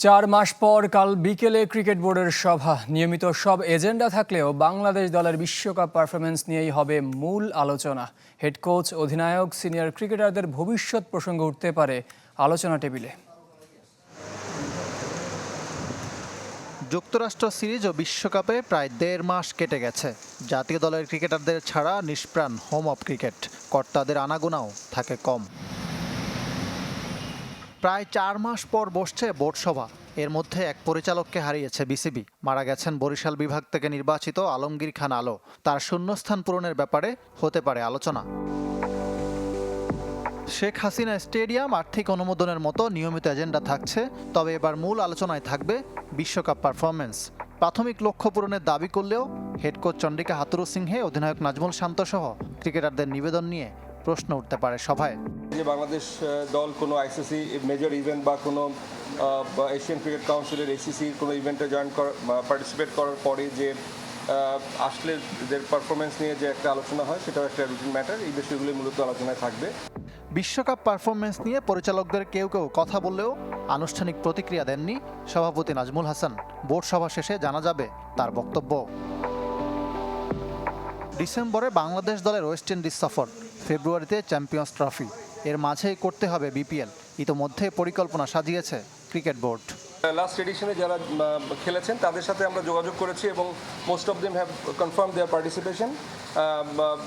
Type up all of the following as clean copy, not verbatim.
4 মাস পর কাল বিকেলে ক্রিকেট বোর্ডের সভা। নিয়মিত সব এজেন্ডা থাকলেও বাংলাদেশ দলের বিশ্বকাপ পারফরমেন্স নিয়েই হবে মূল আলোচনা। হেড কোচ, অধিনায়ক, সিনিয়র ক্রিকেটারদের ভবিষ্যৎ প্রসঙ্গ উঠতে পারে আলোচনা টেবিলে। যুক্তরাষ্ট্র সিরিজ ও বিশ্বকাপে প্রায় 1.5 মাস কেটে গেছে। জাতীয় দলের ক্রিকেটারদের ছাড়া নিষ্প্রাণ হোম অফ ক্রিকেট। কর্তাদের আনাগোনাও থাকে কম। প্রায় 4 মাস পর বসছে বোর্ড সভা। এর মধ্যে এক পরিচালককে হারিয়েছে বিসিবি। মারা গেছেন বরিশাল বিভাগ থেকে নির্বাচিত আলমগীর খান আলো। তার শূন্যস্থান পূরণের ব্যাপারে হতে পারে আলোচনা। শেখ হাসিনা স্টেডিয়াম, আর্থিক অনুমোদনের মতো নিয়মিত এজেন্ডা থাকছে, তবে এবার মূল আলোচনায় থাকবে বিশ্বকাপ পারফরমেন্স। প্রাথমিক লক্ষ্য পূরণের দাবি করলেও হেড কোচ চন্ডিকা হাথুরুসিংহে, অধিনায়ক নাজমুল শান্ত সহ ক্রিকেটারদের নিবেদন নিয়ে প্রশ্ন উঠতে পারে সভায়। যে বাংলাদেশ দল কোনো আইসিসি মেজর ইভেন্ট বা কোনো এশিয়ান ক্রিকেট কাউন্সিলের এসিসির কোনো ইভেন্টে পার্টিসিপেট করার পরে যে আসলে এদের পারফরমেন্স নিয়ে যে একটা আলোচনা হয়, সেটাও একটা রুটিন ম্যাটার। এই বিষয়গুলি মূলত আলোচনায় থাকবে। বিশ্বকাপ পারফরমেন্স নিয়ে পরিচালকদের কেউ কেউ কথা বললেও আনুষ্ঠানিক প্রতিক্রিয়া দেননি সভাপতি নাজমুল হাসান। বোর্ড সভা শেষে জানা যাবে তার বক্তব্য। ডিসেম্বরে বাংলাদেশ দলের ওয়েস্ট ইন্ডিজ সফর, ফেব্রুয়ারিতে চ্যাম্পিয়ন্স ট্রফি। এর মাঝেই করতে হবে বিপিএল। ইতোমধ্যে পরিকল্পনা সাজিয়েছে ক্রিকেট বোর্ড। লাস্ট এডিশনে যারা খেলেছেন তাদের সাথে আমরা যোগাযোগ করেছি এবং most of them have confirm there participation.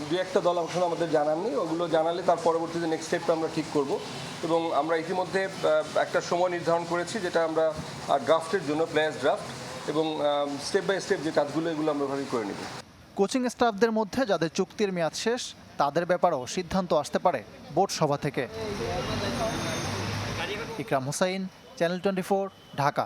দু একটা দল অংশ আমাদের জানাননি, ওগুলো জানালে তার পরবর্তীতে নেক্সট স্টেপটা আমরা ঠিক করব। এবং আমরা ইতিমধ্যে একটা সময় নির্ধারণ করেছি, যেটা আমরা ড্রাফটের জন্য, প্লেয়ার্স ড্রাফট, এবং স্টেপ বাই স্টেপ যে কাজগুলো, এগুলো আমরা ভাবেই করে নেব। কোচিং স্টাফদের মধ্যে যাদের চুক্তির মেয়াদ শেষ, তাদের ব্যাপারেও সিদ্ধান্ত আসতে পারে বোর্ড সভা থেকে। ইকরাম হোসাইন, চ্যানেল 24, ঢাকা।